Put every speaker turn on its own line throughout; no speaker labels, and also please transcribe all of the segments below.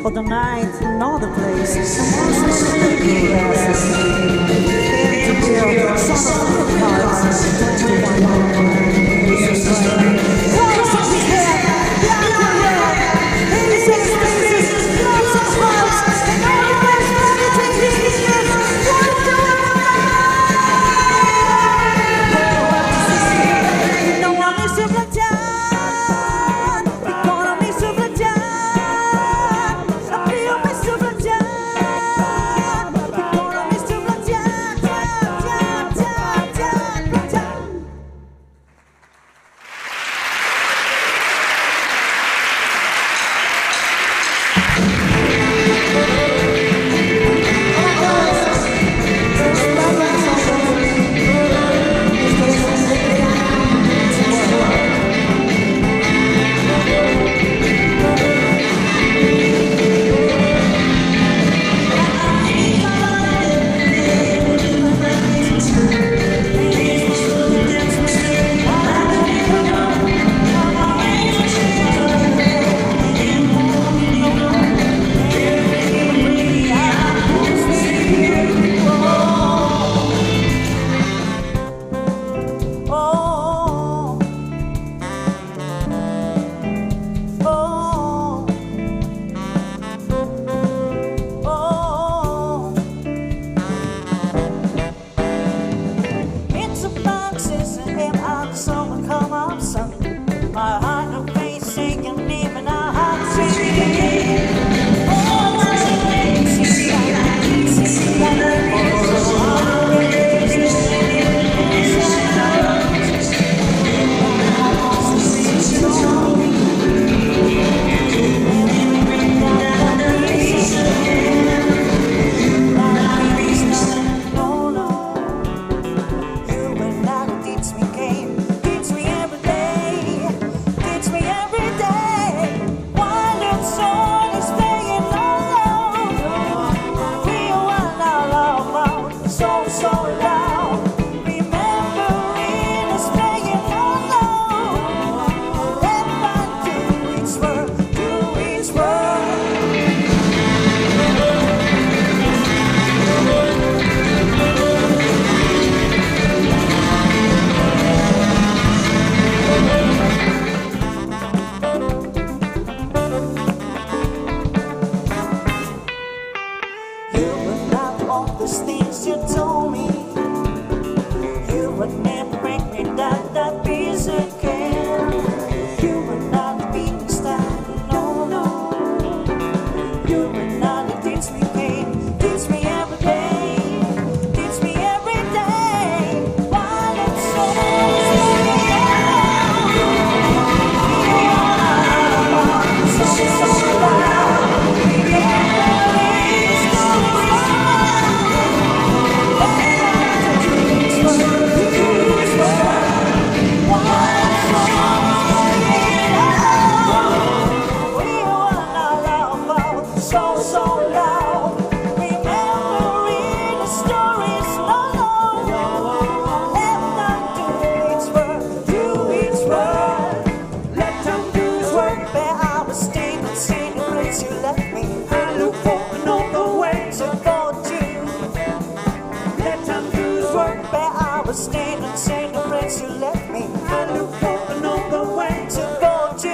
For the night and all the places. You were not all these things you told me. You would never bring me that peace again. You were not a being star, no, no. You were not a teach me pain, teach me every day, teach me every day. While it's so stand and say the place you left me. I look for another way to go to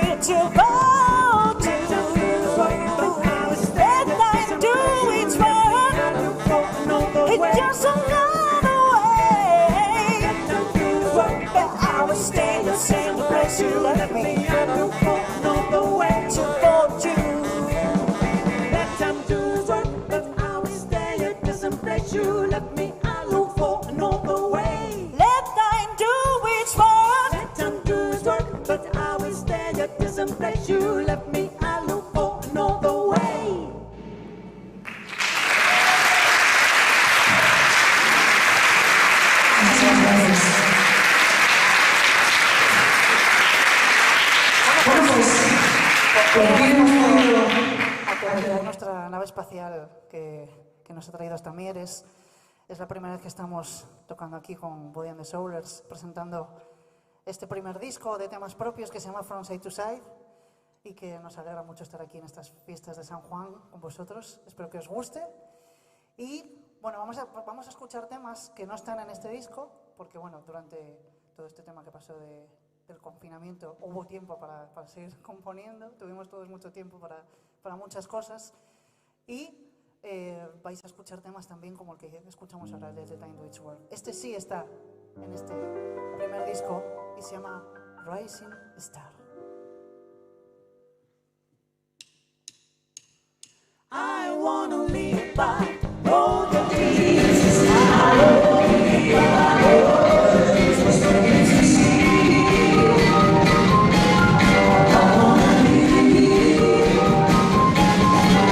Let I do each one. It's just another way. But I will stand and say the place you left me. I look for another way to go to. Let time do its work, but I will stay at the same place you left me. I look for another way. But I will stay at the same place you left me. I look for another way. Nuestra nave espacial que nos ha traído hasta Mieres. Es la primera vez que estamos tocando aquí con Body and the Soulers, presentando este primer disco de temas propios que se llama From Side to Side y que nos alegra mucho estar aquí en estas fiestas de San Juan con vosotros. Espero que os guste. Y bueno, vamos a escuchar temas que no están en este disco porque bueno, durante todo este tema que pasó del confinamiento hubo tiempo para seguir componiendo. Tuvimos todos mucho tiempo para muchas cosas y vais a escuchar temas también como el que escuchamos ahora, el de The Time to Each World. Este sí está en este primer disco y se llama Rising Star. I wanna live by all the dreams. I wanna live by all the dreams. I wanna live.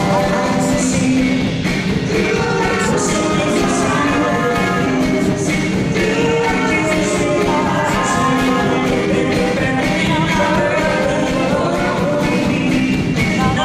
I like to see you. I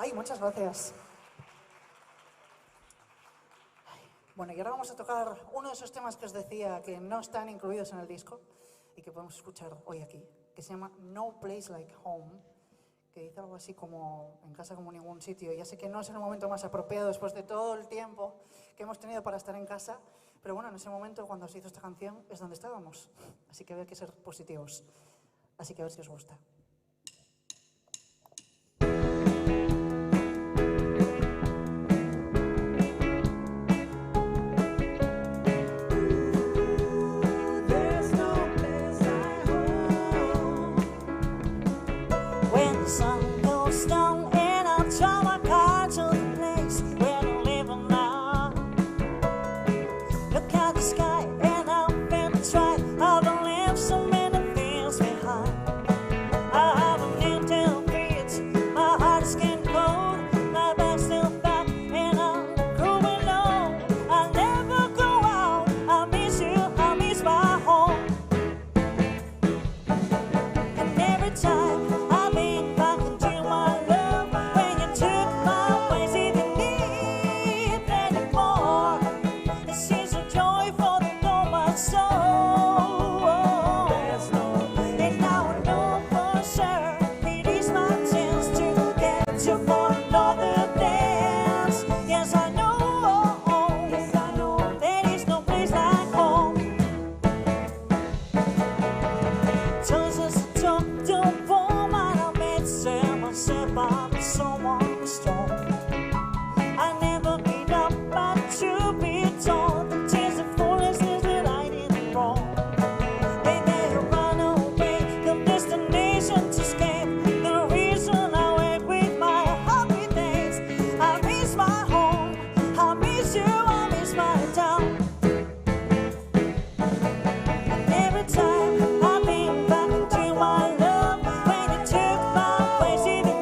Ay, muchas gracias. Bueno, y ahora vamos a tocar uno de esos temas que os decía que no están incluidos en el disco y que podemos escuchar hoy aquí, que se llama No Place Like Home, que dice algo así como en casa como ningún sitio. Ya sé que no es el momento más apropiado después de todo el tiempo que hemos tenido para estar en casa, pero bueno, en ese momento cuando se hizo esta canción es donde estábamos, así que hay que ser positivos. Así que a ver si os gusta.
When the sun goes down and I draw my car to the place where I'm living now. Look at the sky and I've been tried. I've been left so many things behind. I haven't eaten beats, my heart is getting cold, my back's still back and I'm growing old. I'll never go out, I miss you, I miss my home. And every time someone strong. I never gave up, but to be told the tears of foolishness that I did wrong. They made a run away, the destination to escape. The reason I wait with my happy days. I miss my home, I miss you, I miss my town. And every time I think back into my love, when you took my place in the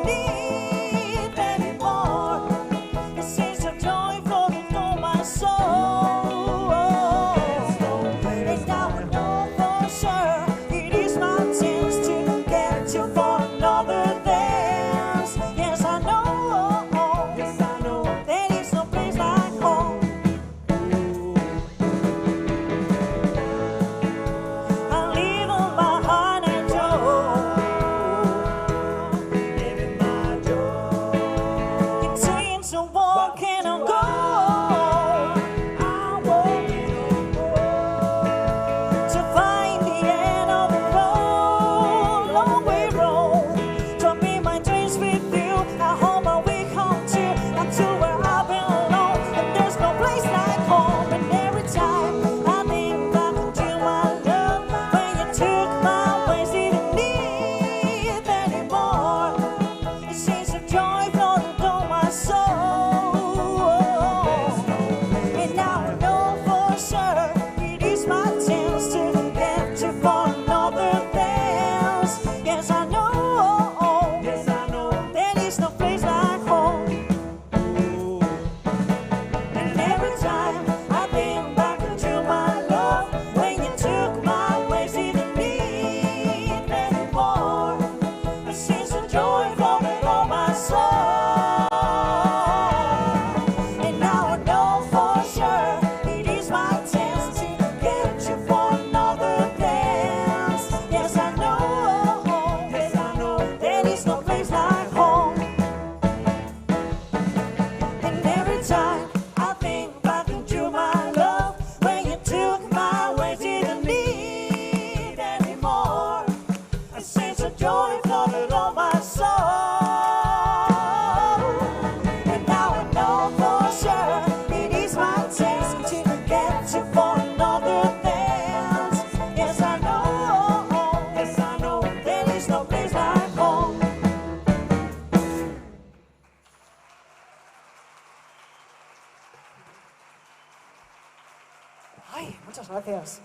Ay, muchas gracias.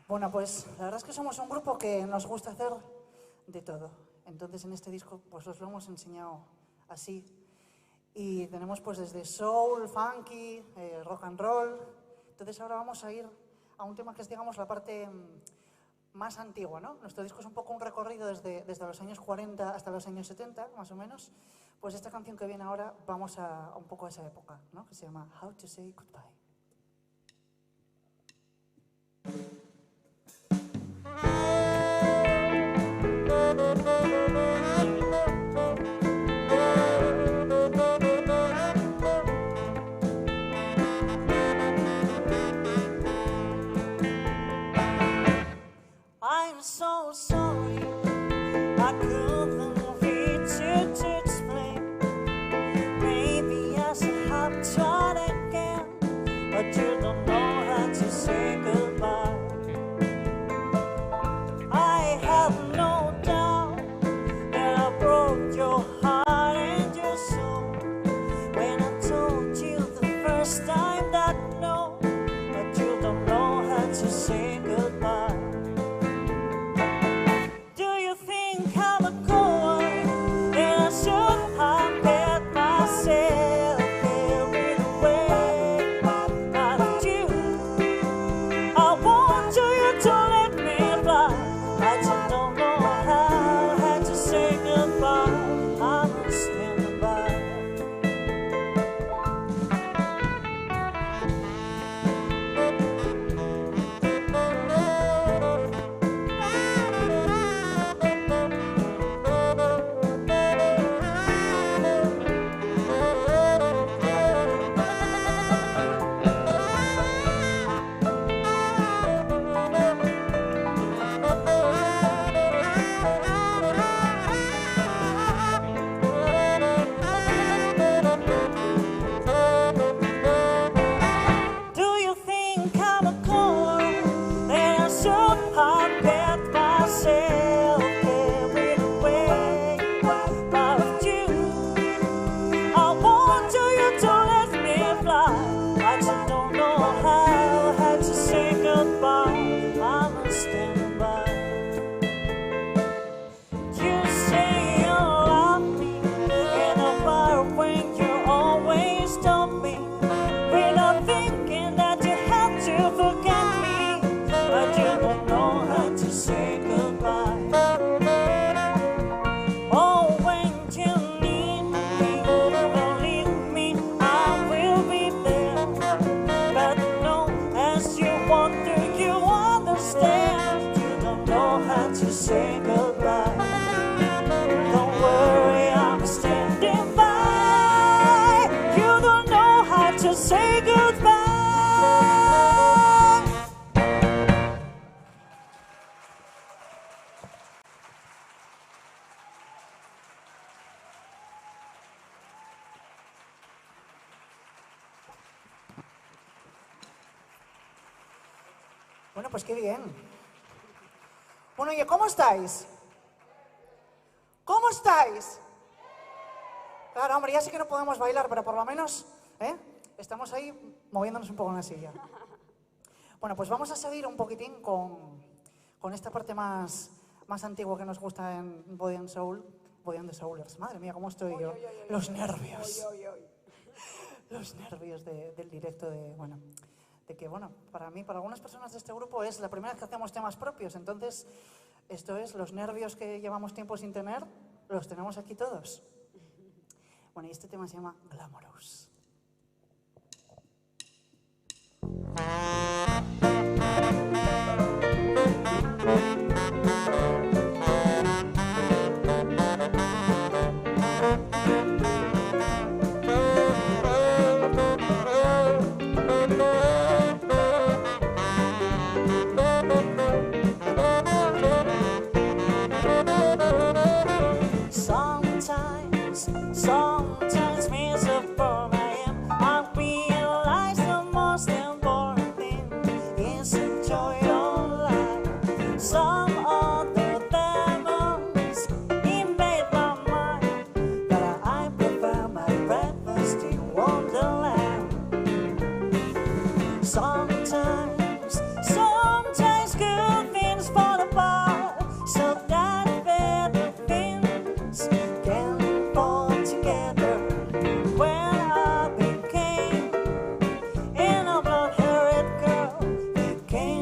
Bueno, pues la verdad es que somos un grupo que nos gusta hacer de todo. Entonces en este disco pues os lo hemos enseñado así. Y tenemos pues desde soul, funky, rock and roll. Entonces ahora vamos a ir a un tema que es, digamos, la parte más antigua, ¿no? Nuestro disco es un poco un recorrido desde los años 40 hasta los años 70, más o menos. Pues esta canción que viene ahora, vamos a un poco a esa época, ¿no? Que se llama How to Say Goodbye.
I'm so sorry, I couldn't reach you to explain. Maybe I should have tried again, but you don't know how to say goodbye. I have no doubt that I broke your heart and your soul when I told you the first time that no, but you don't know how to say goodbye. I'm a coward, and I should have let myself carried away by you. I want you to let me fly. I just don't know how to say goodbye. I'm standing by. Say goodbye. Don't worry, I'm standing by. You don't know how to say goodbye.
Bueno, pues qué bien. Bueno, oye, ¿cómo estáis? ¿Cómo estáis? Claro, hombre, ya sé que no podemos bailar, pero por lo menos, estamos ahí moviéndonos un poco en la silla. Bueno, pues vamos a seguir un poquitín con esta parte más antigua que nos gusta en Body and Soul, Body and the Soulers. Madre mía, ¿cómo estoy yo? Los nervios. Los nervios del directo de que, bueno, para mí, para algunas personas de este grupo es la primera vez que hacemos temas propios, entonces esto es los nervios que llevamos tiempo sin tener, los tenemos aquí todos. Bueno, y este tema se llama Glamorous.
Sometimes miserable I am, I realize the most important thing is enjoy your life. Some other demons invade my mind, but I prefer my breakfast in Wonderland. Sometimes good things fall apart, so that better things can fall together. When I became an blonde-haired girl, became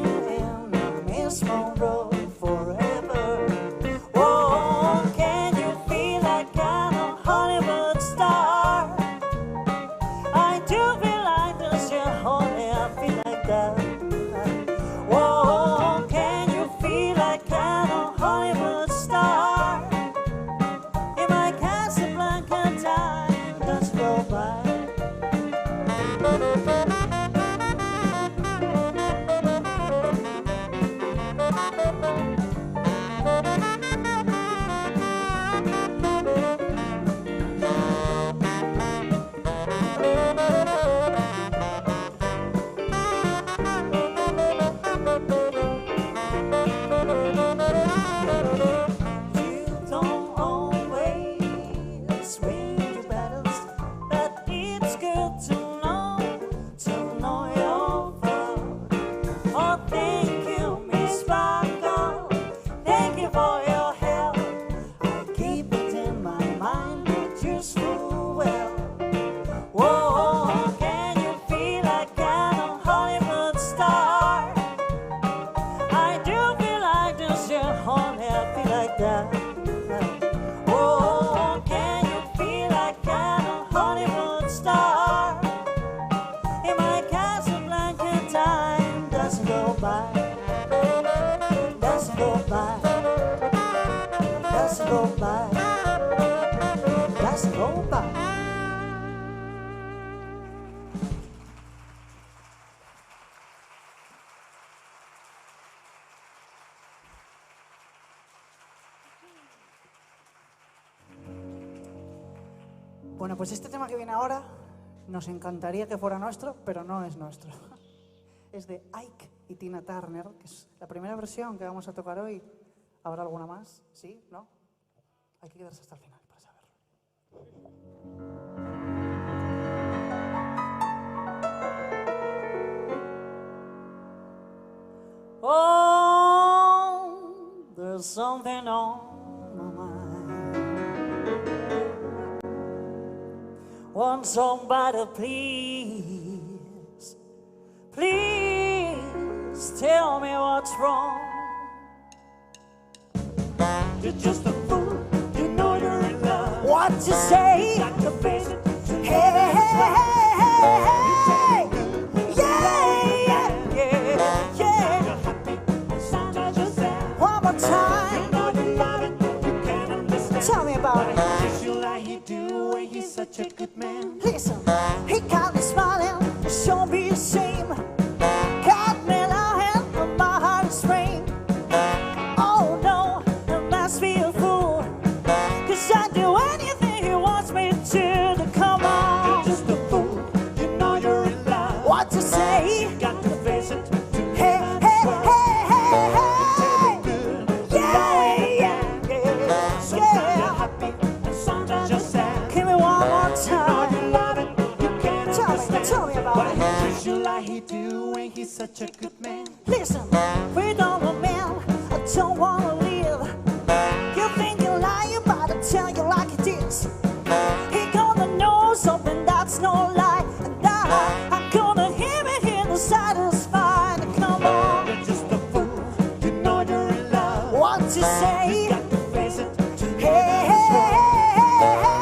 Bueno, pues este tema que viene ahora nos encantaría que fuera nuestro, pero no es nuestro. Es de Ike y Tina Turner, que es la primera versión que vamos a tocar hoy. ¿Habrá alguna más? ¿Sí? ¿No? Hay que quedarse hasta el final para saberlo.
Oh, there's something on my mind. Want somebody, please, please tell me what's wrong. You're just a fool, you know you're in love. What you say? Got to face it. Hey, hey, hey, hey, hey. Yeah, yeah, yeah, yeah. One more time. You know you love it, you can't understand. Tell me about it. Just you like he do, and he's such a good man. Listen, he got me smiling, sure be a shame. Got me lying, but my heart is sprained. Oh no, I must be a fool, 'cause I do anything he wants me to come on. You're just a fool, you know you're in love. What to say? You got to face it. Hey, hey, hey, hey, hey. Yeah, yeah, yeah. Sometimes you're happy and sometimes you're sad. Give me one more time. You know you love it, you can't understand. Tell me about it. Why he treats you like he do, and he's such a good man. Listen, freedom of man, I don't wanna live. You think you're lying, but I tell you like it is. He gonna know something that's no lie, and I'm gonna hear it here to satisfy. Come on, you're just a fool, you know you're in love. What you say? You got to face it. Hey, hey, hey, hey,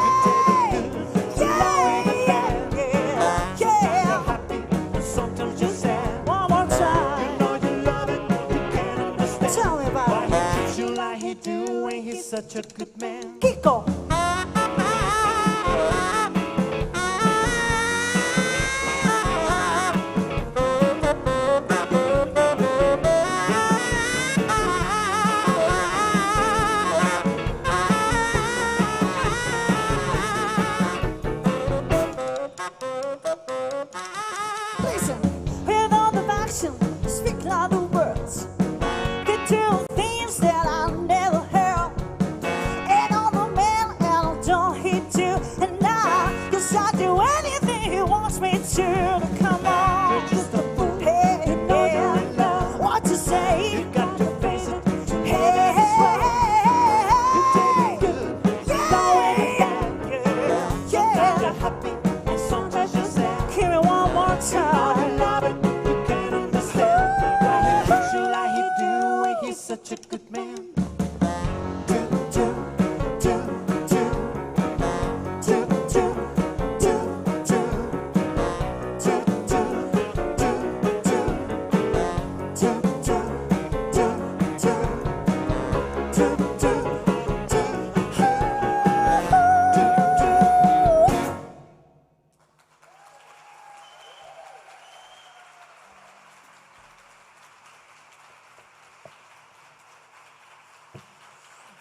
yeah, yeah, yeah, yeah. Happy and sometimes you're sad. One more time. You know you love it, you can't understand. Tell me about it. Why he treats you like he do, and he's such a good man. Kiko. Listen, with all the action, speak louder words. They do things that I never heard. And all the man, and I don't hit you. And now, 'cause I do anything he wants me to. Come on. You're just a fool. Hey, you know you're in love. What you say? You got to face it. Hey, hey, hey, hey, hey. Yeah, yeah, yeah. You're happy and sometimes you're sad. Give me one more time. You love it, you can't understand. Why he treats you like he do, and he's such a good man. Do, do, do, do. Do, do, do, do. Do, do, do, do. Do, do, do, do. Do, do, do.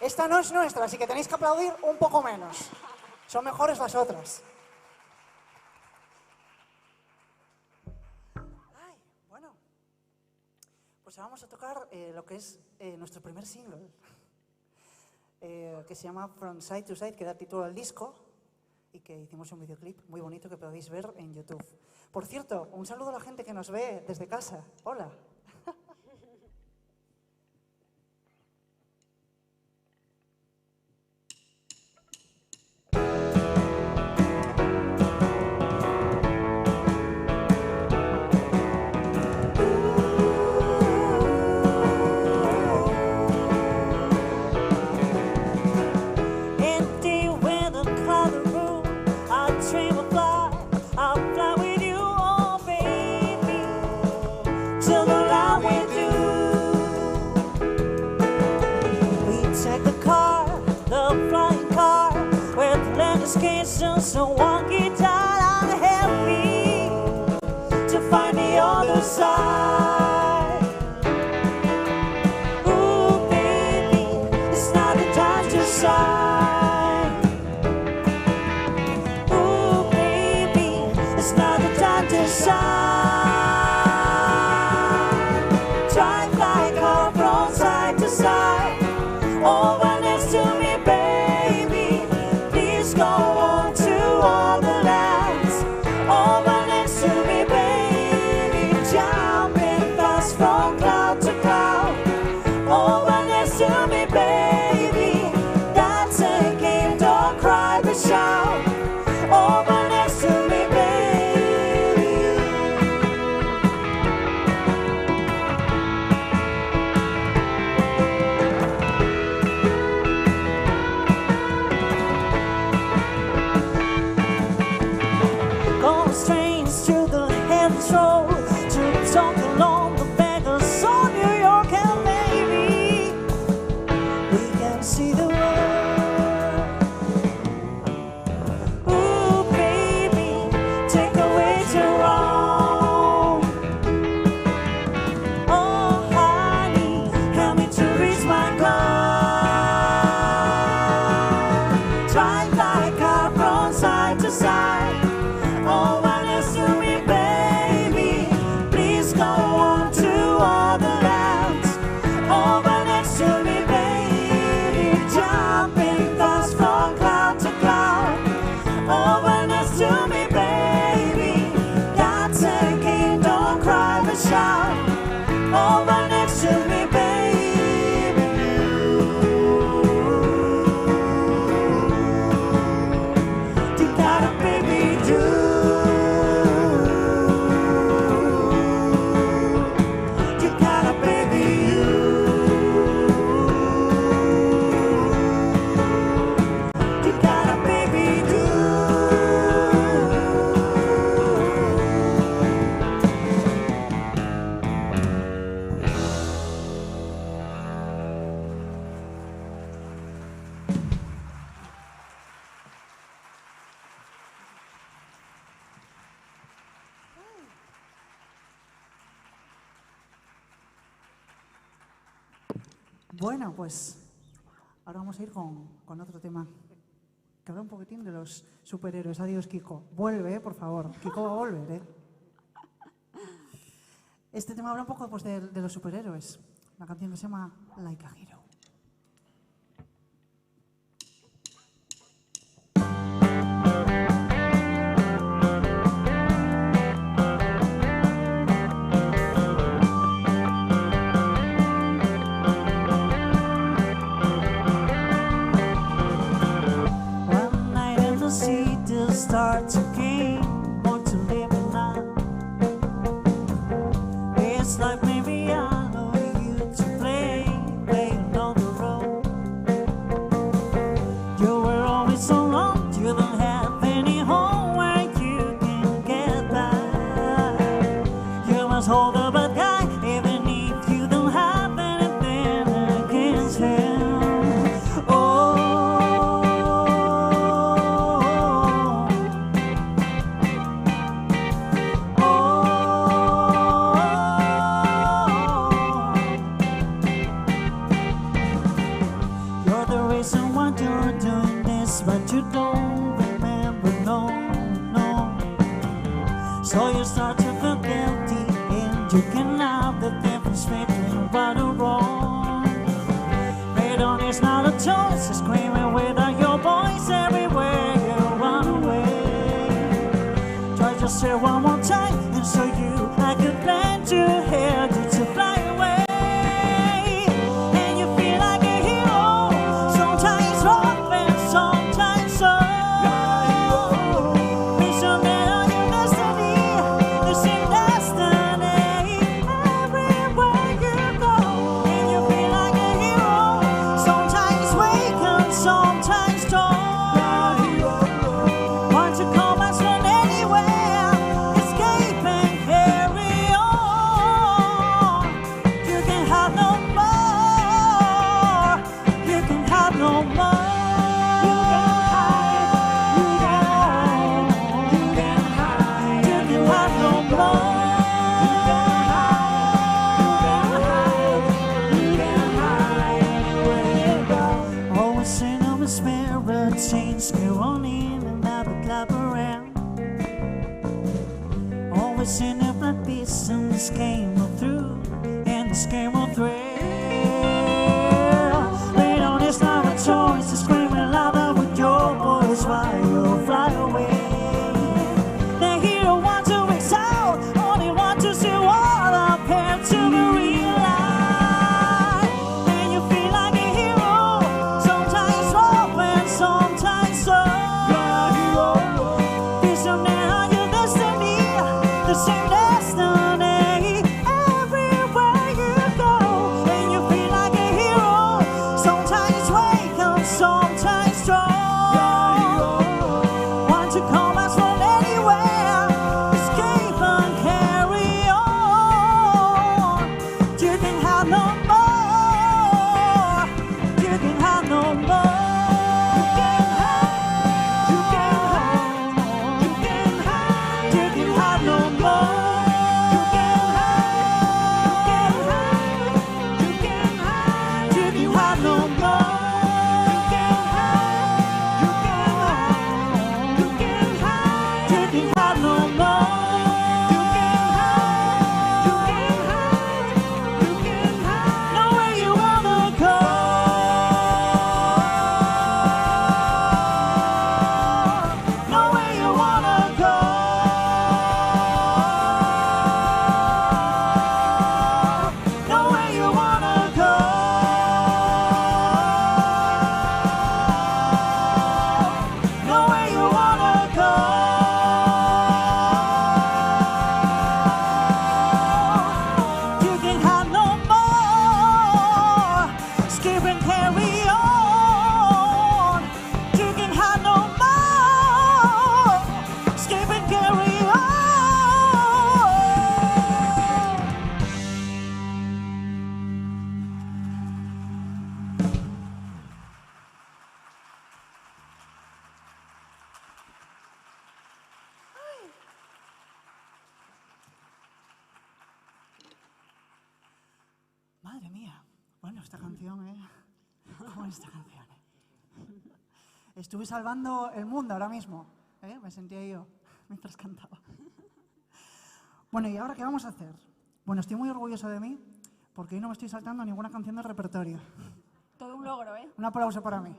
Esta no es nuestra, así que tenéis que aplaudir un poco menos. Son mejores las otras. Ay, bueno. Pues vamos a tocar lo que es nuestro primer single, que se llama From Side to Side, que da título al disco, y que hicimos un videoclip muy bonito que podéis ver en YouTube. Por cierto, un saludo a la gente que nos ve desde casa. Hola. Empty with a color room, I dream of I'll fly with you, oh baby, till the land we do. We take the car, the flying car, with landscapes so one guitar. I'm happy to find the other side. Ooh baby, it's not the time to sigh. It's not the time to shine. Drive like car from side to side. Over next to me, baby. Please go on to all the lands. Over next to me, baby. Jumping fast from cloud to cloud. Over next to me, baby. That's a game, don't cry but shout. Over next to me, baby. Going strange through the heavens road, to talk along the beggars on New York and maybe we can see the world. Ooh, baby, take away to wrong. Oh, honey, help me to reach my goal. Drive like car from side to side. Oh, what is to me, baby? Please go on to all the lands. Over next to me, baby. Jumping fast from cloud to cloud. Over next to me, baby. That's a game, don't cry but shout. Over next to me, baby. You got a baby, do. You got a baby, you. You got a baby, do.
Bueno, pues ahora vamos a ir con otro tema que habla un poquitín de los superhéroes. Adiós, Kiko. Vuelve, por favor. Kiko va a volver, ¿eh? Este tema habla un poco pues, de los superhéroes. Una canción que se llama Like a Hero.
One night in the city starts again. Want to live it now. It's like maybe I know you to play on the road. You were always so long, you don't have any home where you can get back. You must hold up a guy, even if you don't have anything against him. Oh, you're the reason why you're doing this, but you don't remember, no, no. So you start to feel guilty, and you can know the difference between right and wrong. Freedom is not a choice, you're screaming without your voice everywhere you run away. Try to say one more time and show you I could plan to help you to fly away. And you feel like a hero, sometimes rough and sometimes soft. Please don't let on your destiny, the same destiny everywhere you go. And you feel like a hero, sometimes weak and sometimes strong. Want to come and run anywhere, escape and carry on. never seen a black beast, and this came through, and this came through. Later, it's not a choice to scream louder with your voice while you fly away. The hero wants to excel, only want to see all up here to be realized. And you feel like a hero, sometimes hope and sometimes so. This is now your destiny, the same destiny everywhere you go. And you feel like a hero, sometimes wake up, sometimes strong. Want to come as from anywhere, escape and carry on. You can have no more. You can have no more. You can have. You can have. You can have. You can have no more. You can have. You can have. You can have no more. You can have. You can have. You can have. You can have no more. You can have. You can have. You can have. Know where you wanna go. Know where you wanna go. Know where you wanna go. Know where you wanna go. You can have no more. Skip and carry on. You can have no more. Skip and carry on. Madre mía. Bueno, esta canción, ¿Cómo es esta canción? Estuve salvando el mundo ahora mismo. Me sentía yo mientras cantaba. Bueno, ¿y ahora qué vamos a hacer? Bueno, estoy muy orgulloso de mí porque hoy no me estoy saltando ninguna canción del repertorio.
Todo un logro, ¿eh?
Un aplauso para mí.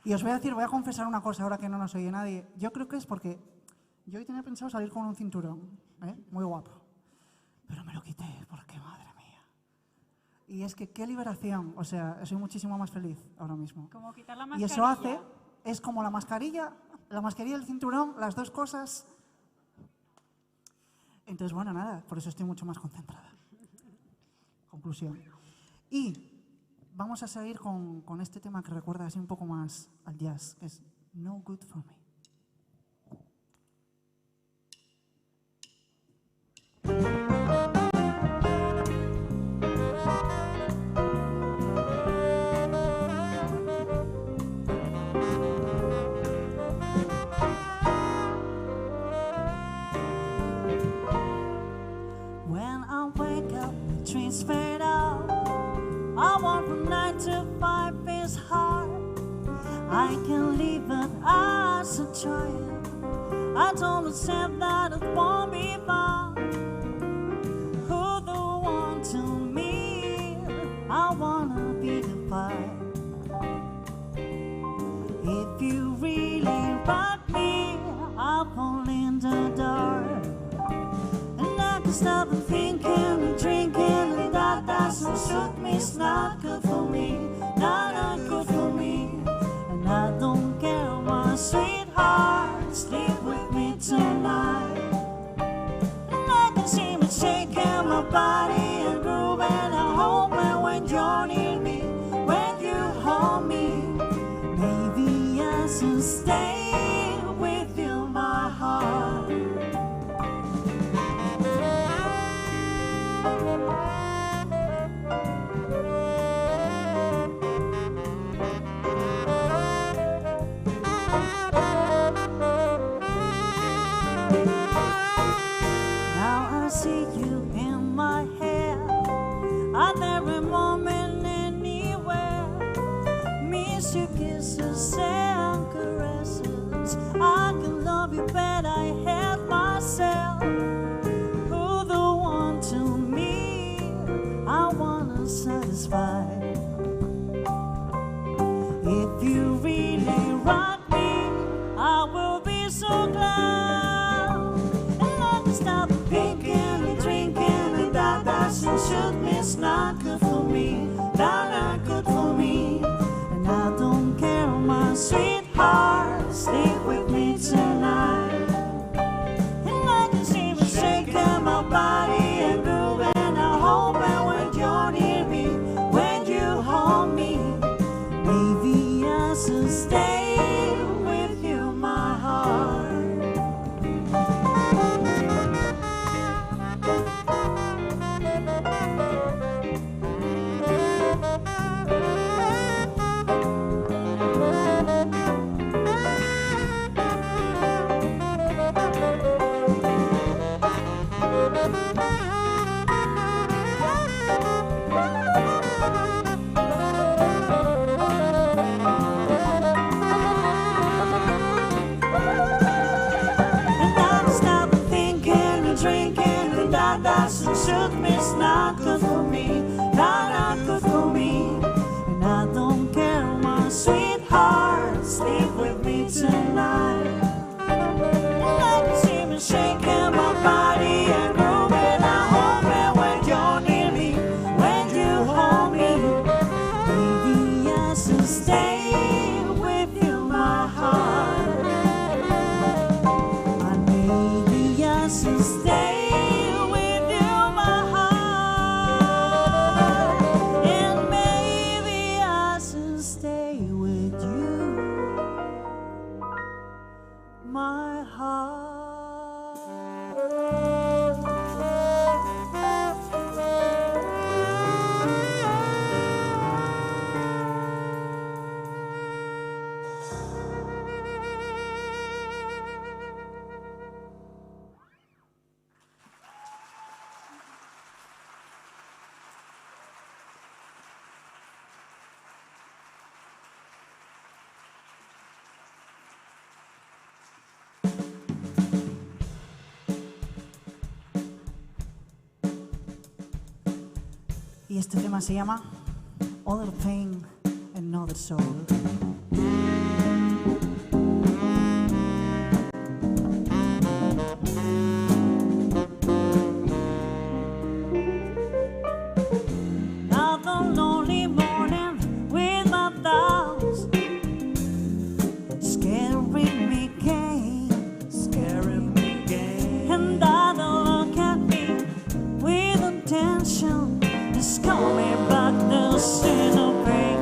Y os voy a decir, voy a confesar una cosa ahora que no nos oye nadie. Yo creo que es porque yo hoy tenía pensado salir con un cinturón, muy guapo. Pero me lo quité porque, madre mía. Y es que qué liberación. O sea, soy muchísimo más feliz ahora mismo.
Como quitar la
Y
mascarilla.
eso hace, es como la mascarilla y el cinturón, las dos cosas. Entonces, bueno, nada, por eso estoy mucho más concentrada. Conclusión. Y vamos a seguir con este tema que recuerda así un poco más al jazz, que es No Good For Me. When I wake up, the trees fade out. I want from 9 to 5 is hard. I can leave, but I should try it. I told myself that it won't be fun. Who the one to me? I wanna be the fire. If you really rock me, I'll fall in the dark. And I can stop and thinking and drinking, and that doesn't suit me. It's not good for me, not good for me. And I don't care, my sweetheart, sleep with me tonight. And I can see me shaking my body and grooving and hoping when you're near me, when you hold me, maybe I should stay with you, my heart. Now I see you in my head at every moment, anywhere. Miss your kisses, to stay with you, my heart. Shoot me, it's not good for me, not good for me. And I don't care, my sweetheart, sleep with me tonight. I can see me shaking my body and grooving. I hope that when you're near me, when you hold me, baby, I should stay with you, my heart. My baby, I should stay. My heart.
Y este tema se llama Other Pain, Another Soul.
Another lonely morning with my thoughts scaring me again, and I don't look at me with attention. It's coming back, the sin of pain.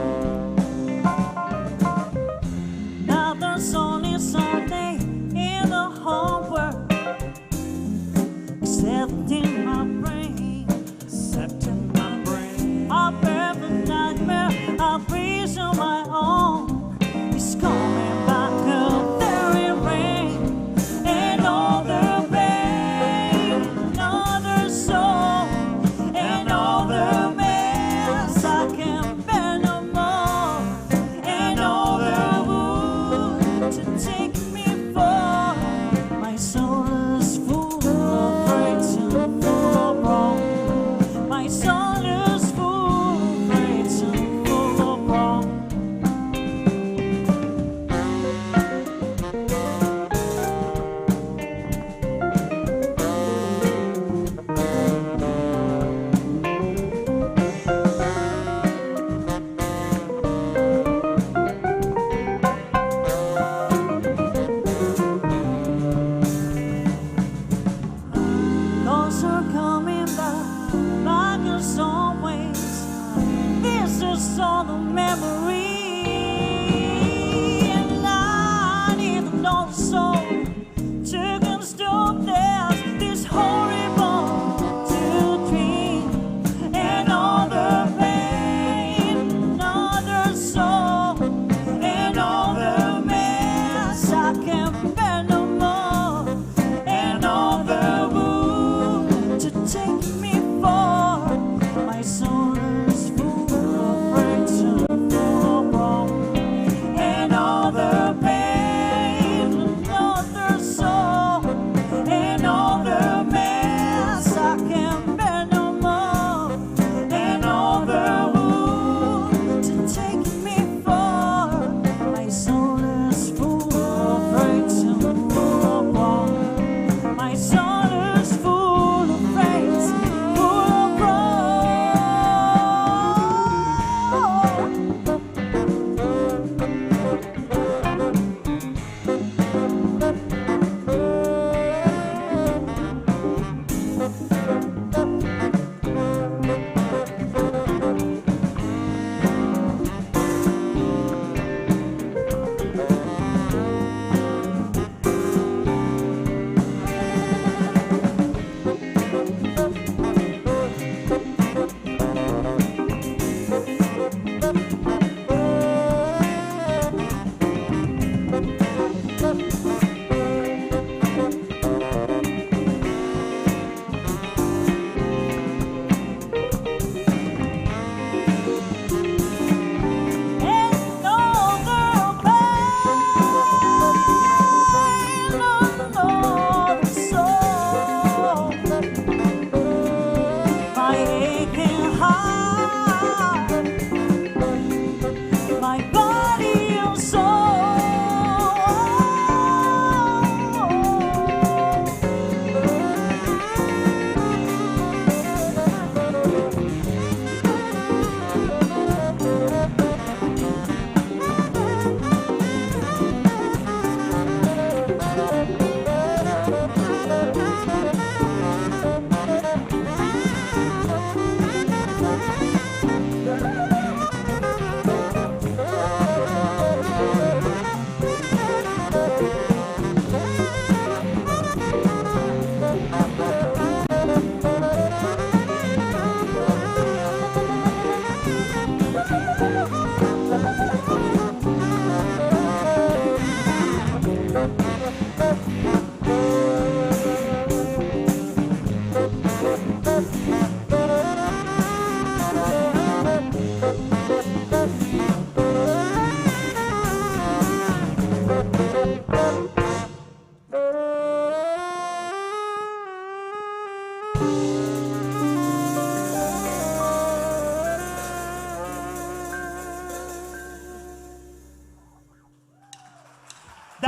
I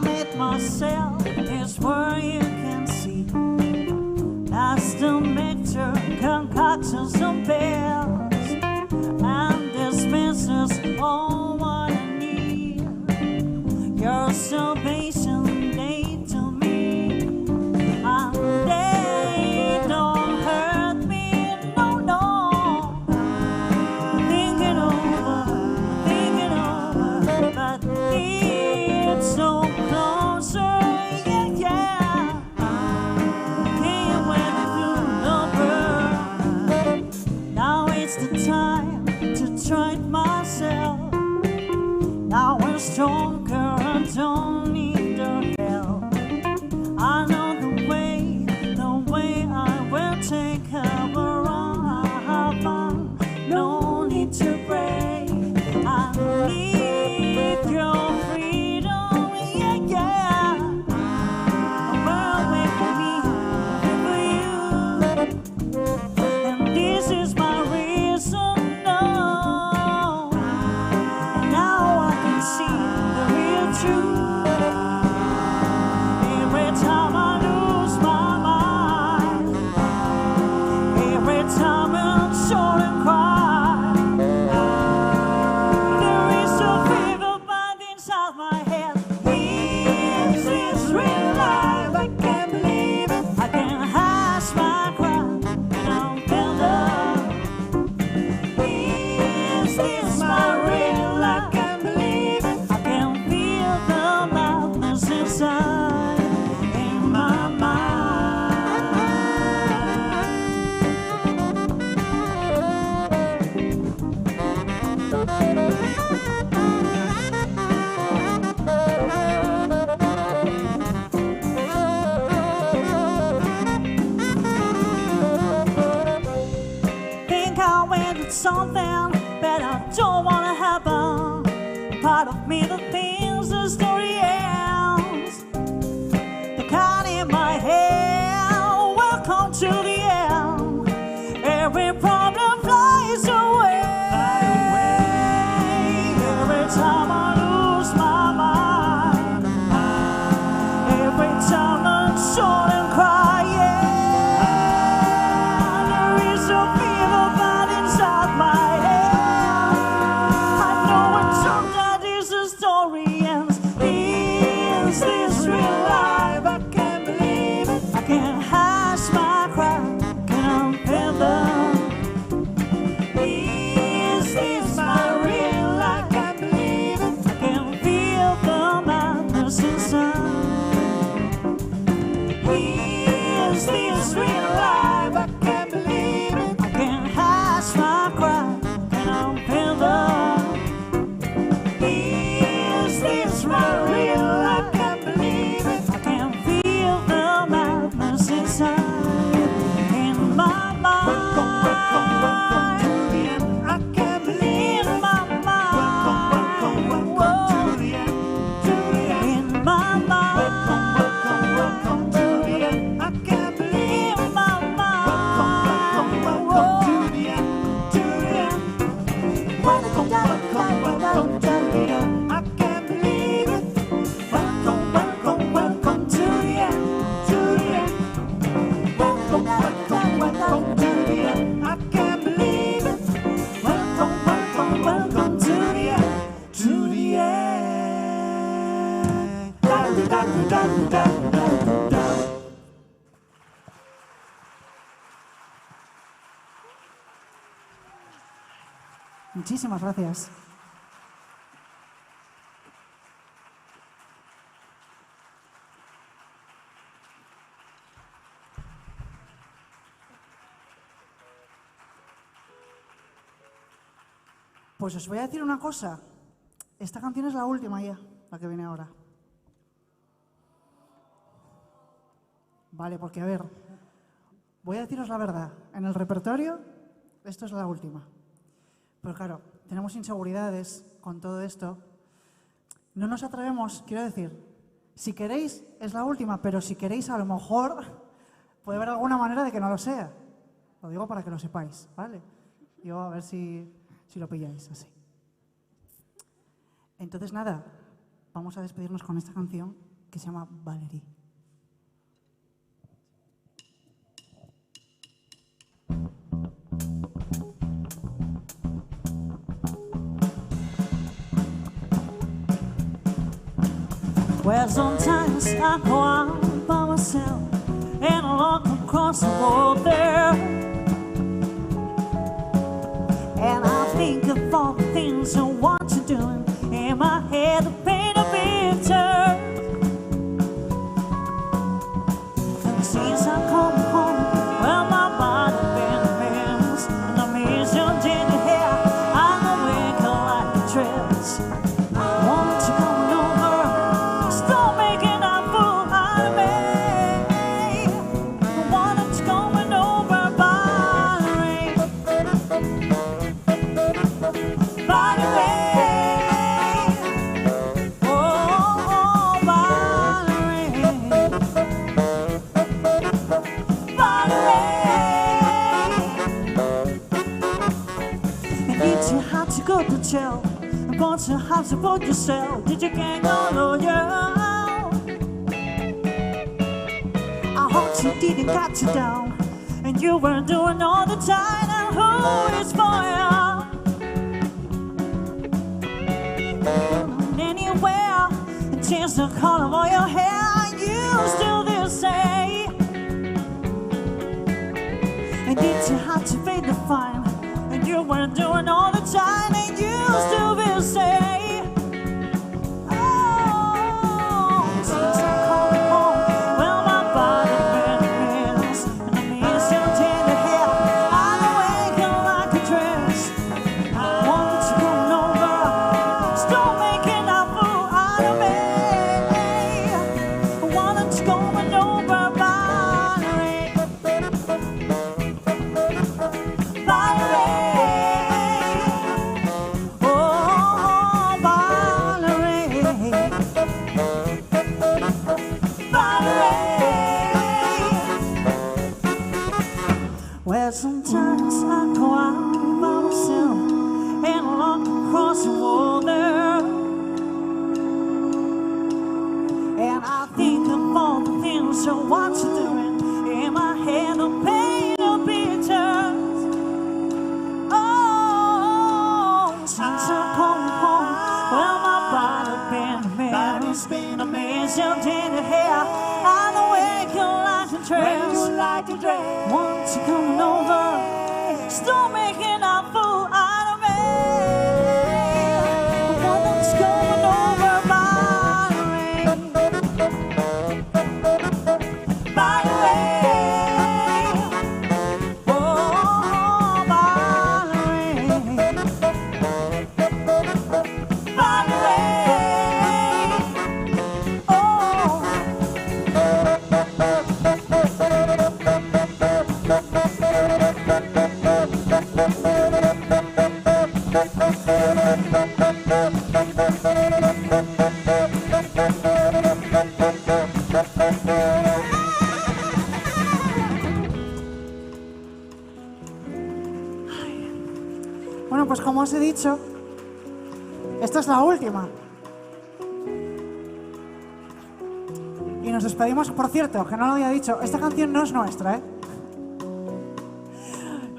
made myself is where you can see. That's the mixture, concoctions and pills, and this is all what I need. Your salvation laid to me, and they don't hurt me, no, no. Think it over, but it's so closer, yeah, yeah. Can't wait through the burn. Now it's the time to try it myself. Now I'm stronger, I don't need the help. I know the way I will take cover on. I have fun, no need to pray. I need your freedom, yeah, yeah. Well, wait for me, for you. And this is my reason, no. Now I can see the real truth. Every time I lose my mind, every time I'm short and cry, there is a fever burned inside my head. Is this real life? I can't believe it. I can't hide my cry, and I'm filled up. Is this my real life? I can't believe it. I can feel the madness inside in my mind. Think I went with something, but I don't wanna happen. Part of me that thinks the story ends. The kind in my head, welcome to the end. Every problem flies away. Every time I lose my mind, every time I'm short and cry, yeah. There is a fever burned inside my head. I know it's sometimes this the story ends. Is this real life? I can't believe it. I can't hide my cry, can I feel love? Is this my real life? I can't believe it. I can feel the madness inside. Is this real life? I can't believe it. I can't hide my cry, can I feel love? Is this my real life? I can't believe it. I can feel the madness inside in my mind. I can't believe in my mind. Whoa. In my mind. I can't believe in my mind. Whoa. I can't believe it. Welcome to the end, to the end. Welcome to the end. I can't believe it. Welcome to the end, to the end.
Muchísimas gracias. Pues os voy a decir una cosa. Esta canción es la última ya, la que viene ahora. Vale, porque a ver, voy a deciros la verdad. En el repertorio esto es la última. Pero claro, tenemos inseguridades con todo esto. No nos atrevemos, quiero decir, si queréis es la última, pero si queréis a lo mejor puede haber alguna manera de que no lo sea. Lo digo para que lo sepáis, ¿vale? Yo a ver si lo pilláis así. Entonces nada, vamos a despedirnos con esta canción que se llama Valerie.
Well, sometimes I go out by myself and I look across the road there, and I think of all the things I want to do, in my head to paint a picture. And since I come home, well, my body bends, and I miss your ginger hair. I'm awake like a dress. Won't you come over? Stop making a fool out of me. Why don't you come over, Valerie? Valerie. Oh, Valerie. Valerie. And did you have to go to jail? But you have to put yourself. Did you get no lawyer? I hope you didn't cut you down, and you were doing all the time. And who is for you? Anywhere, and change the color of your hair, you still the same. And did you have to pay the fine? And you were doing all the time, and you still the same. Oh, since I come home, well, my body bends, and I miss your tender hair. I'm awake like a dress. Won't you come over? Stop making a fool out of me. Why don't you come over, Valerie? Valerie. Oh, Valerie. Valerie. Well, sometimes I go out by myself and look across the water, and I think of all the things I want to do, in my head I paint a picture. Oh, since I come home, well, my body's been a mess. Your tender hair, I'm awake like a dress. Won't you come over? Stop making a fool out of me. Won't you come over, Valerie? Valerie. Oh, Valerie. Valerie. Oh.
Bueno, pues como os he dicho, esta es la última. Y nos despedimos, por cierto, que no lo había dicho, esta canción no es nuestra, ¿eh?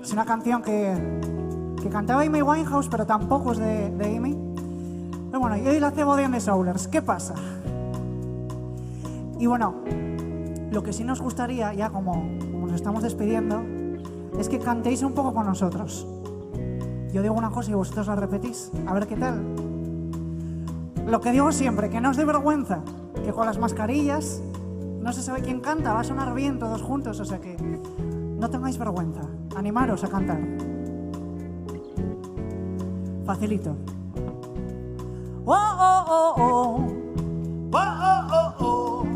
Es una canción que cantaba Amy Winehouse, pero tampoco es de Amy. Pero bueno, y hoy la hace Body and the Soulers. ¿Qué pasa? Y bueno, lo que sí nos gustaría, ya como nos estamos despidiendo, es que cantéis un poco con nosotros. Yo digo una cosa y vosotros la repetís. A ver qué tal. Lo que digo siempre, que no os dé vergüenza, que con las mascarillas no se sabe quién canta, va a sonar bien todos juntos, o sea que no tengáis vergüenza. Animaros a cantar. Facilito.
Oh, oh, oh, oh.
Oh, oh, oh, oh.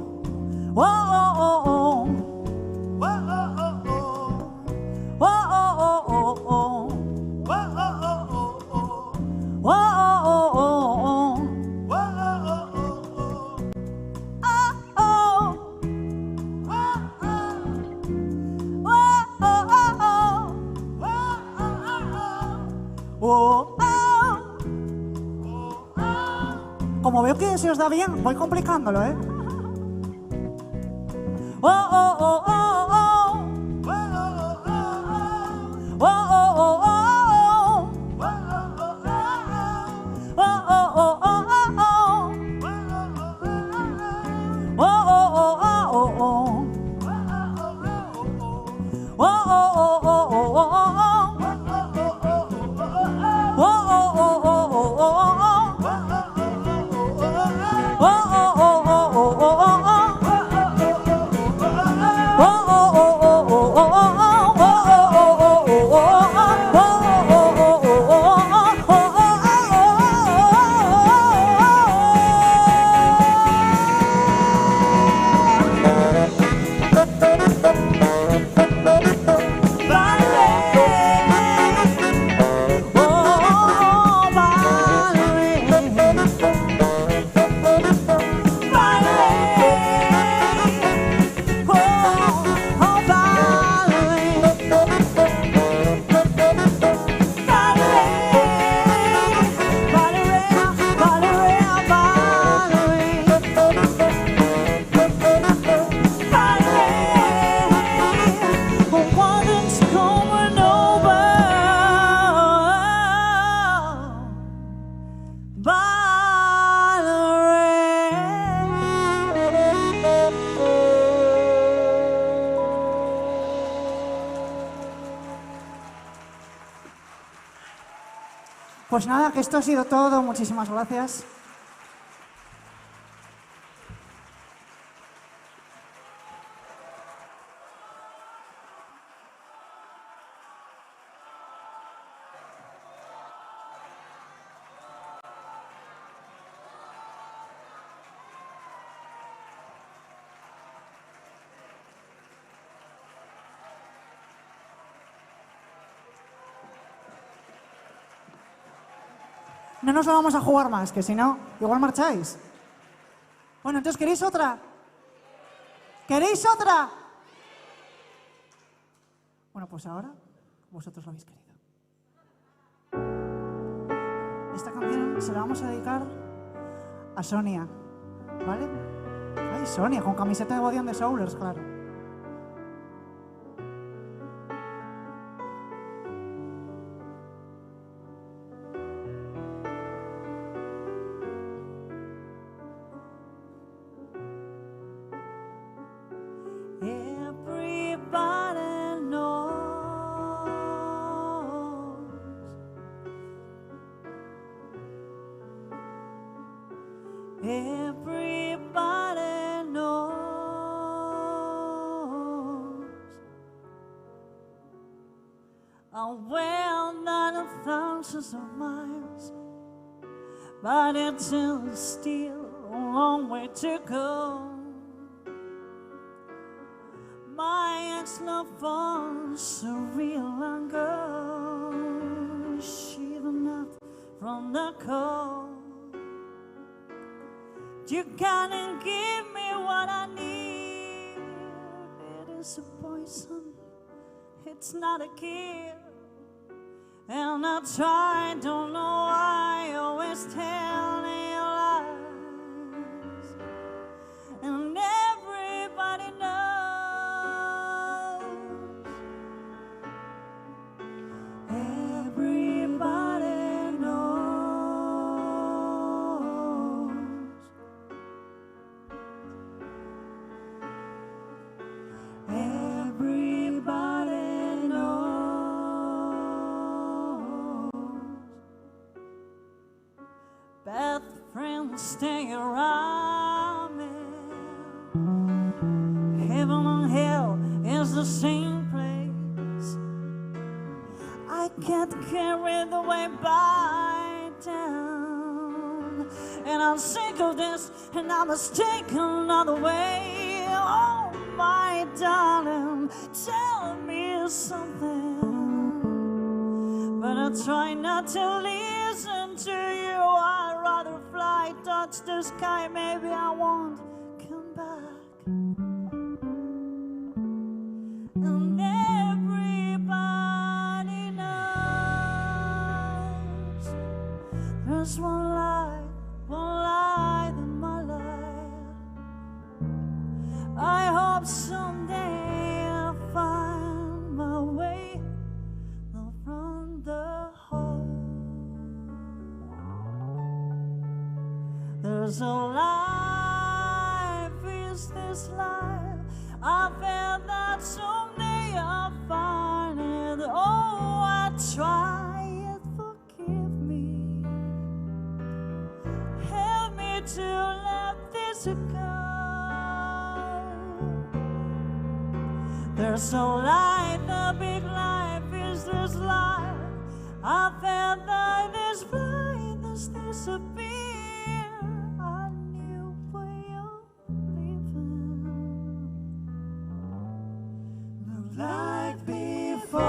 Oh, oh, oh, oh.
Oh, oh, oh, oh.
Oh, oh, oh, oh, oh.
como veo que se os da bien, voy complicándolo, ¿eh?
Oh, oh, oh, oh, oh. Oh, oh, oh, oh, oh.
Pues nada, que esto ha sido todo. Muchísimas gracias. No nos lo vamos a jugar más, que si no, igual marcháis. Bueno, entonces, ¿queréis otra? ¿Queréis otra? Bueno, pues ahora vosotros lo habéis querido. Esta canción se la vamos a dedicar a Sonia, ¿vale? Ay, Sonia, con camiseta de Bodian de Soulers, claro.
Everybody knows I'm well not thousands of miles, but it's still a long way to go. My ex-loved one's so real long ago. She not from the cold. You can't give me what I need. It is a poison, it's not a kill. And I try, don't know why, always telling lies. And everybody knows. Everybody knows. Everybody knows. Bad friends stay around me. Heaven and hell is the same place. I can't carry the way by down. And I'm sick of this, and I must take another way. Oh, my darling, tell me something. But I try not to listen to you. I'd rather fly, touch the sky. Maybe I won't come back. And everybody knows there's one life, one life. There's a life, is this life? I felt that someday I'll find it. Oh, I try it, forgive me. Help me to let this go. There's a light, the big life, is this life? I felt that this blindness disappear. I knew where you're living. Not like before.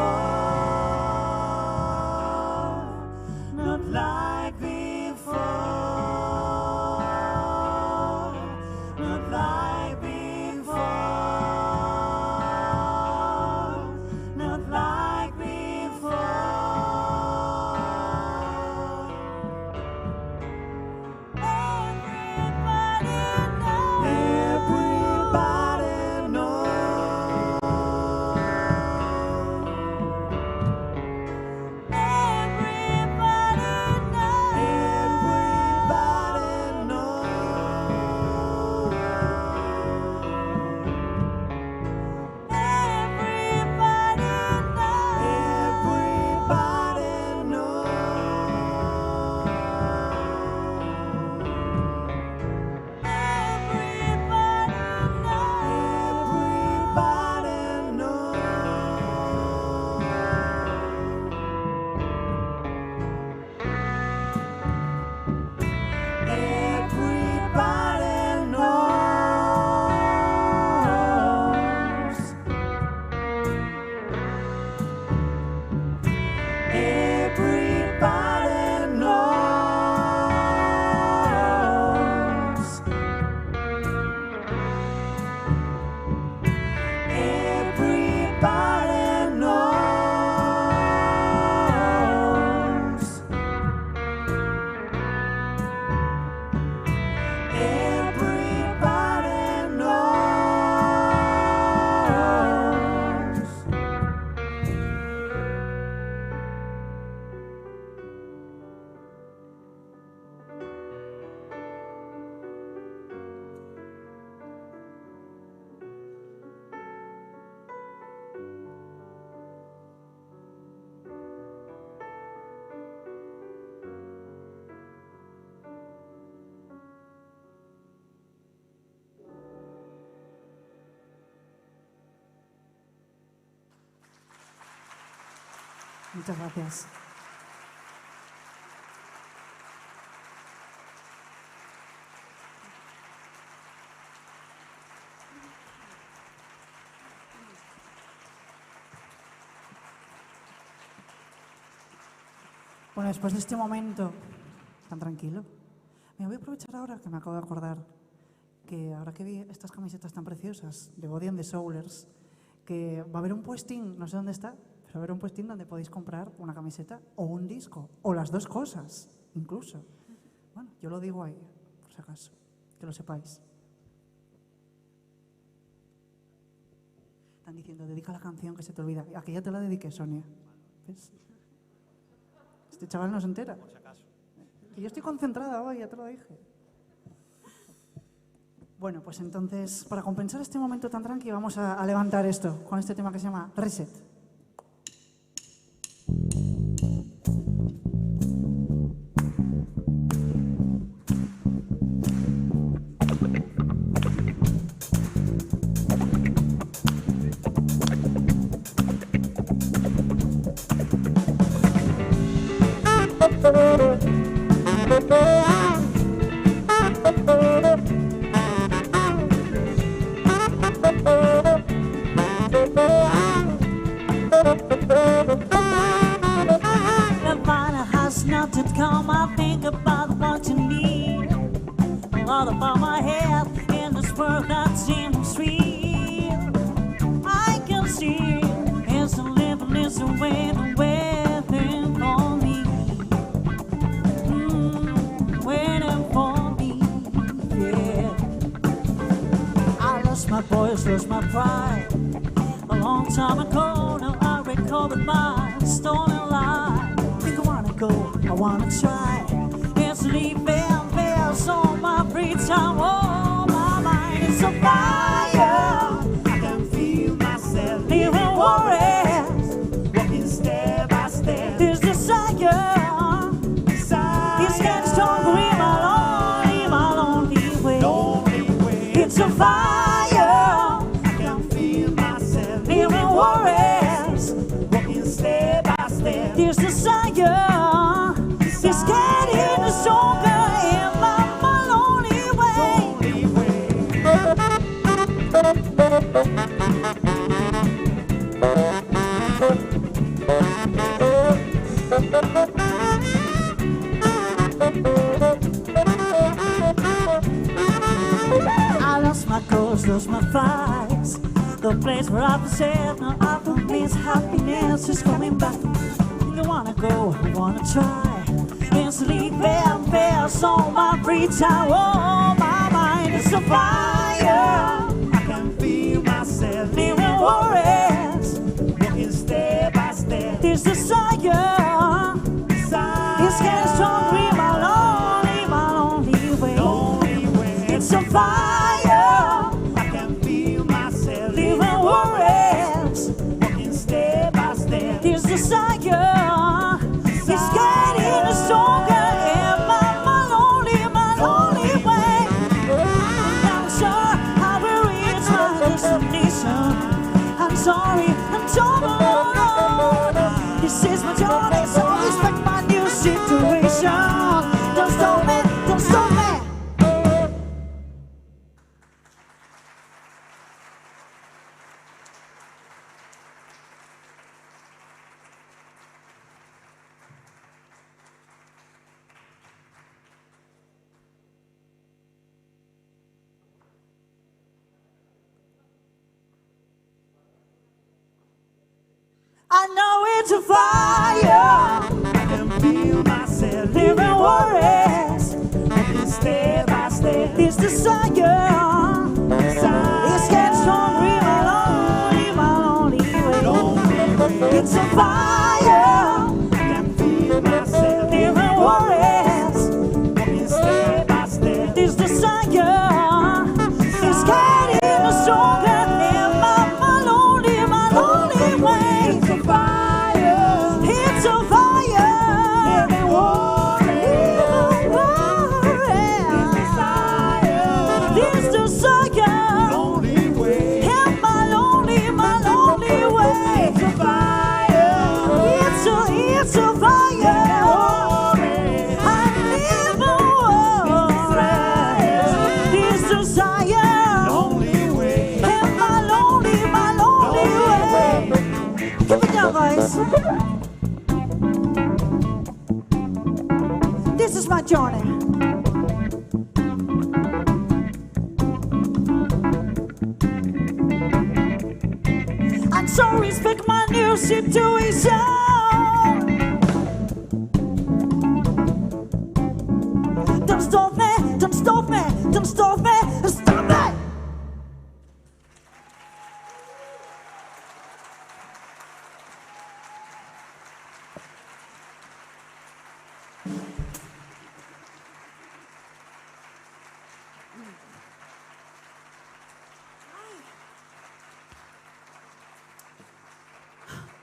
Not like before. Not like before. Not like before. Everybody knows. Everybody knows. Everybody knows. Everybody knows. Everybody knows. Everybody knows. Everybody knows.
Muchas gracias. Bueno, después de este momento tan tranquilo, me voy a aprovechar ahora que me acabo de acordar que ahora que vi estas camisetas tan preciosas de Body and the Soulers, que va a haber un puestín, no sé dónde está, pero va a haber un puestín donde podéis comprar una camiseta o un disco, o las dos cosas, incluso. Bueno, yo lo digo ahí, por si acaso, que lo sepáis. Están diciendo, dedica la canción que se te olvida. A que ya te la dediqué, Sonia. ¿Ves? Este chaval no se entera. Por si acaso. Y yo estoy concentrada hoy, ya te lo dije. Bueno, pues entonces, para compensar este momento tan tranqui, vamos a levantar esto con este tema que se llama Reset.
Nirvana has not to come. I think about what you need. All about my head in this world that seems real. I can see it's a living, it's a waiting, waiting for me. Waiting for me, yeah. I lost my voice, lost my pride. A long time ago, now I recovered my stolen life. Think I wanna go, I wanna try. It's leaving bells on my fire.
I can feel myself
Living worries.
walking step by step.
This desire is getting stronger in my lonely way.
Lonely way.
It's a fire.
I can feel myself
Living worries.
walking step by step.
This desire is getting stronger in my lonely way.
Lonely way.
I lost my course, lost my flights. The place where I was at, now I don't miss happiness is coming back. I wanna go, I wanna try. And sleep and pass on my free time. Oh, my mind is a fire.
I can feel myself
Living worries.
walking step by step.
This desire is getting stronger in my lonely way.
Lonely way.
It's a fire.
I can feel myself
Living worries.
walking step by step.
This desire is getting stronger in my lonely way. I'm sure I will reach my destination. I'm sorry, I'm torn. This is my journey, so respect my new situation. Don't stop me, don't stop me. I know it's a fire.
I can feel myself
Living worries.
walking step by step.
This desire is getting stronger in my lonely way.
Lonely way.
It's a fire.
I can feel myself
Living worries.
walking step by step.
This desire is getting stronger in my lonely way.
It's a fire.
It's a fire.
Living worries.
This desire
Lonely way.
in my lonely way.
It's a fire.
It's a fire. I never this desire
Lonely way.
in my lonely way. Give it down, guys. This is my journey. And so respect my new situation. Don't stop me, don't stop me, don't stop me, stop me!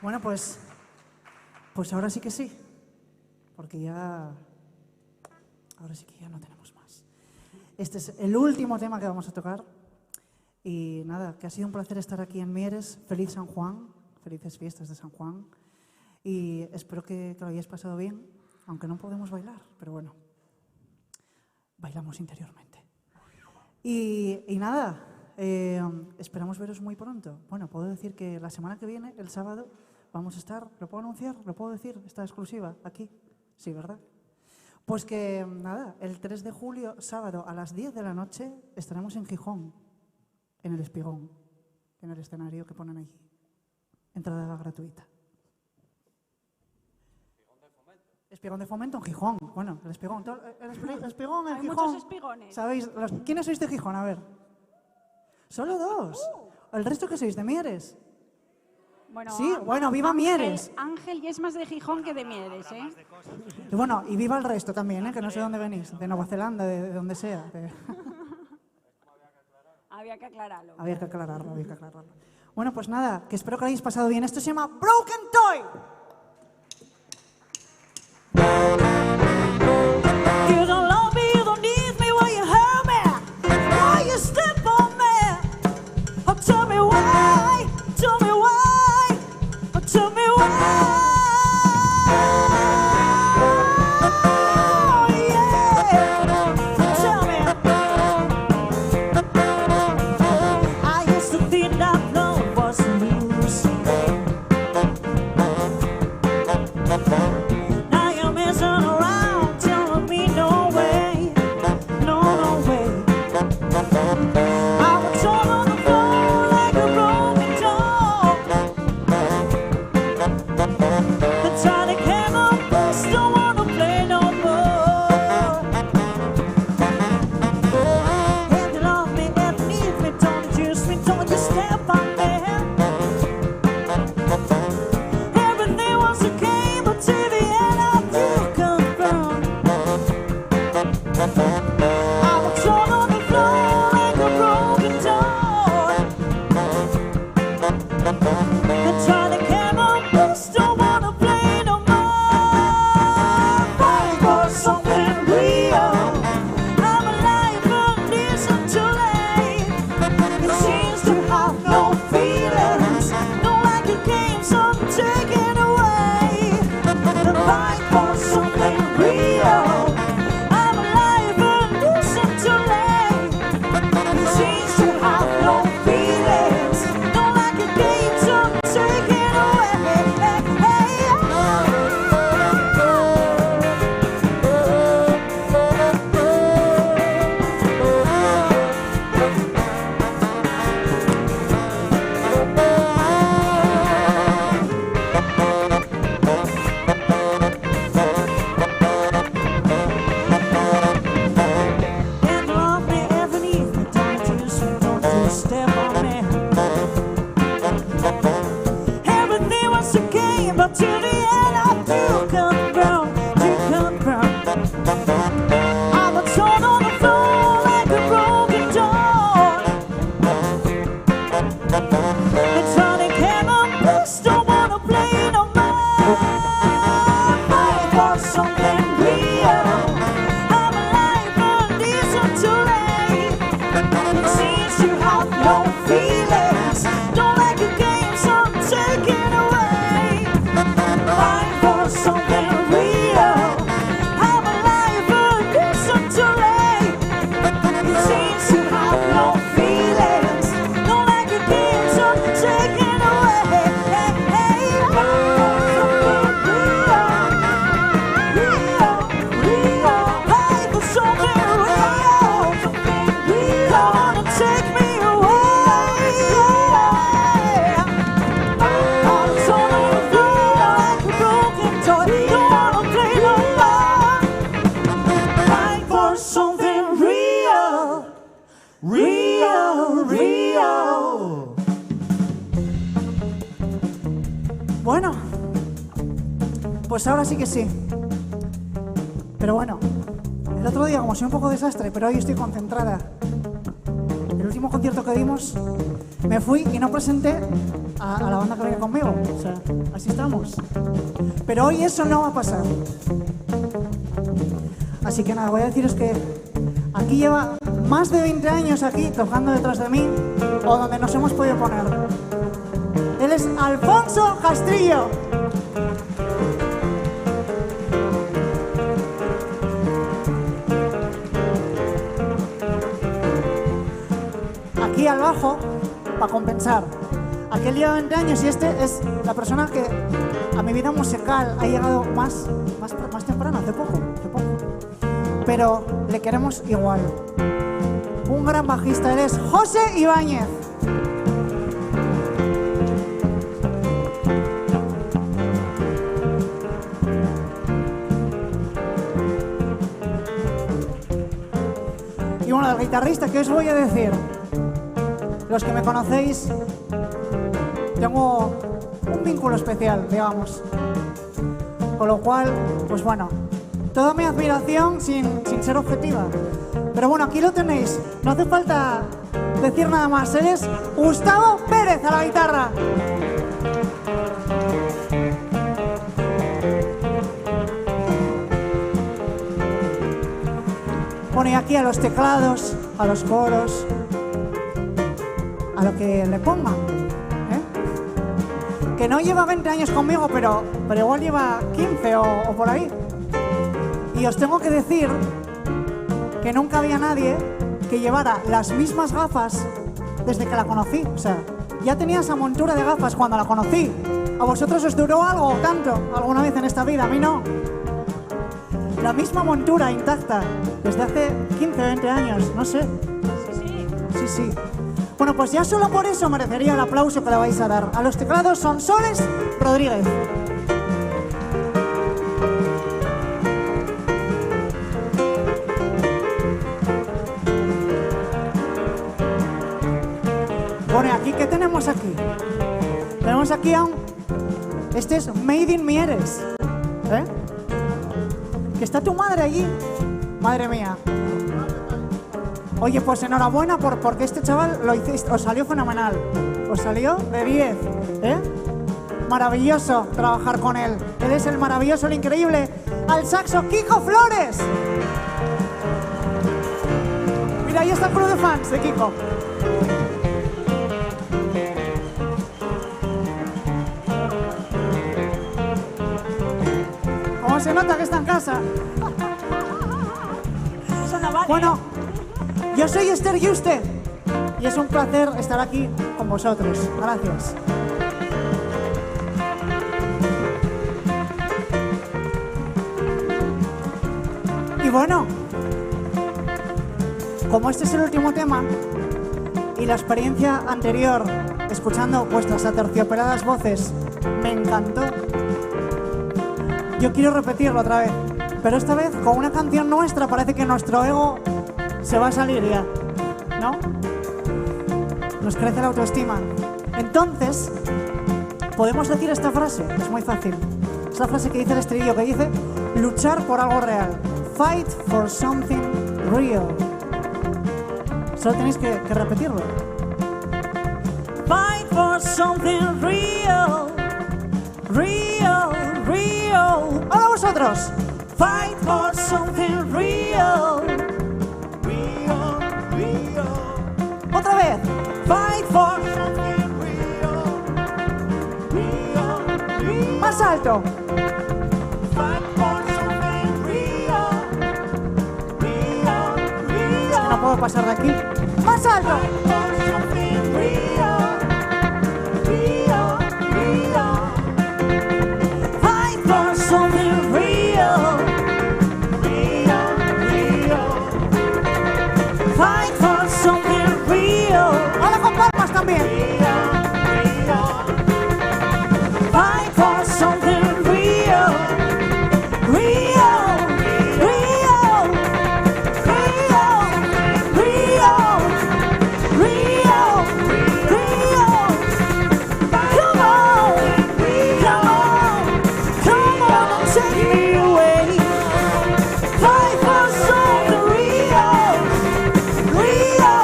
Bueno, pues ahora sí que sí, porque ahora sí que ya no tenemos más. Este es el último tema que vamos a tocar y nada, que ha sido un placer estar aquí en Mieres. Feliz San Juan, felices fiestas de San Juan y espero que lo hayáis pasado bien, aunque no podemos bailar, pero bueno, bailamos interiormente. Y nada, esperamos veros muy pronto. Bueno, puedo decir que la semana que viene, el sábado, vamos a estar, ¿lo puedo anunciar? ¿Lo puedo decir? Esta exclusiva, aquí. Sí, ¿verdad? Pues que nada, el 3 de julio, sábado, a las 10 de la noche, estaremos en Gijón, en el Espigón, en el escenario que ponen allí. Entrada gratuita. Espigón de Fomento en Gijón. Bueno, el Espigón. El Espigón en
Hay
Gijón.
muchos espigones.
¿Sabéis? ¿Quiénes sois de Gijón? A ver. Solo dos. ¿El resto qué sois? ¿De Mieres?
Bueno,
Sí, bueno, viva Mieres.
Ángel ya es más de Gijón que de Mieres, ¿eh?
Y bueno, y viva el resto también, ¿eh? Que no sé dónde venís. De Nueva Zelanda, de donde sea.
A Había que aclararlo.
Había que aclararlo, había que aclararlo. Bueno, pues nada, que espero que lo hayáis pasado bien. Esto se llama Broken Toy.
You don't love me, you don't need me, why you hurt me? Why you step on me? Oh, tell me why, tell me why, oh, tell me why. Oh, yeah. Tell me. I used to think that love was losing. Now you're messing around, telling me no way, no, no way. I was all on the floor like a broken doll. The tiny camera bus don't wanna play no more. And you love me and need me, don't use me, don't you step on me. Everything was okay, but till the end I do confirm. I was all on the floor like a broken doll. And trying to camera bus don't wanna play no more. Fight for something real. I'm alive and isn't too late. It seems to have no feelings, no like a game, some taken away. The fight for something real. I'm alive and isn't too late. It seems to have no feelings, no like a game, some taken away. And love me every evening, don't use me, don't you step on me. Everything was okay, but till the end I do confirm, do confirm. I was torn on the floor like a broken doll. And Sonic Hammer books don't wanna play no more. Fight for something real. I'm alive and isn't too late. It seems you have no feelings, don't like a game, some taken away. Fight for something real. I'm alive and isn't too late. It seems you have no feelings, don't like a game, some taken away. Fight for something real. Real, real. Fight for something real. Come on and take me away. I'm torn on the floor like a broken toy. Don't wanna play no more. Fight for something real. Real, real.
Bueno, pues ahora sí que sí. Pero bueno, el otro día como soy un poco desastre, pero hoy estoy concentrada. El último concierto que dimos, me fui y no presenté a la banda que venía conmigo. O sea, así estamos. Pero hoy eso no va a pasar. Así que nada, voy a deciros que aquí lleva más de 20 años aquí tocando detrás de mí, o donde nos hemos podido poner. Él es Alfonso Castrillo. Aquí al bajo, para compensar. Aquel lleva 20 años y este es la persona que a mi vida musical ha llegado más temprano, hace poco. Pero le queremos igual. Un gran bajista, él es José Ibáñez. Y bueno, del guitarrista, ¿qué os voy a decir? Los que me conocéis, tengo un vínculo especial, digamos. Con lo cual, pues bueno, toda mi admiración sin ser objetiva. Pero bueno, aquí lo tenéis. No hace falta decir nada más. Él es Gustavo Pérez a la guitarra. Bueno, y aquí a los teclados, a los coros, a lo que le pongan, ¿eh? Que no lleva 20 años conmigo, pero igual lleva 15 o por ahí. Y os tengo que decir que nunca había nadie que llevara las mismas gafas desde que la conocí. O sea, ya tenía esa montura de gafas cuando la conocí. ¿A vosotros os duró algo tanto alguna vez en esta vida? A mí no. La misma montura intacta desde hace 15 o 20 años, no sé. Sí, sí. Bueno, pues ya solo por eso merecería el aplauso que le vais a dar. A los teclados Sonsoles Rodríguez. Bueno, aquí, ¿qué tenemos aquí? Tenemos aquí a un... Este es Made in Mieres, ¿eh? Que está tu madre allí. Madre mía. Oye, pues enhorabuena porque este chaval lo hiciste, os salió fenomenal. Os salió de 10, ¿eh? Maravilloso trabajar con él. Él es el maravilloso, el increíble. Al saxo, Kiko Flores. Mira, ahí está el club de fans de Kiko. ¿Cómo se nota que está en casa? Bueno, yo soy Esther Yuste y es un placer estar aquí con vosotros. Gracias. Y bueno, como este es el último tema y la experiencia anterior, escuchando vuestras aterciopeladas voces, me encantó, yo quiero repetirlo otra vez. Pero esta vez, con una canción nuestra, parece que nuestro ego se va a salir ya, ¿no? Nos crece la autoestima. Entonces, podemos decir esta frase, es muy fácil. Es la frase que dice el estribillo, que dice luchar por algo real. Fight for something real. Solo tenéis que repetirlo.
Fight for something real, real, real.
¡Hola vosotros!
Fight for something real,
Real, real,
¡Otra vez!
fight for
something real, real, real.
¡Más alto!
Fight for something real, real, real.
No puedo pasar de aquí. ¡Más alto!
For something real, real, real.
fight for something real,
Real, real.
fight for something real,
¡Ahora con palmas también!
fight for something real, real, real, real, real, real, real. Come on, come on, come on and take me away. Fight for something real, real,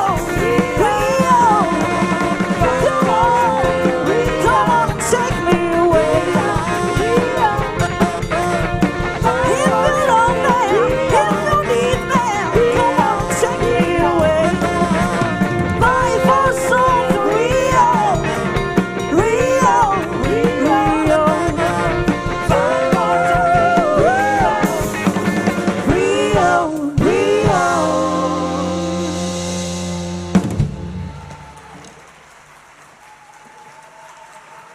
real. Come on and take me away. If you don't man, if you need man, come on and take me away. Fight for something real, real, real. Fight for something real, real.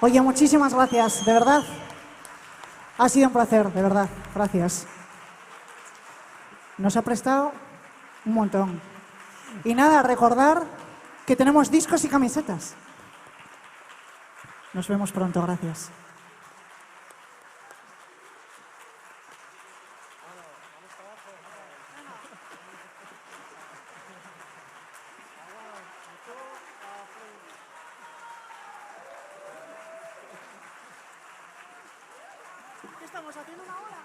Oye, muchísimas gracias, de verdad. Ha sido un placer, de verdad. Gracias. Nos ha prestado un montón. Y nada, recordar que tenemos discos y camisetas. Nos vemos pronto, gracias. ¿Qué estamos haciendo una hora?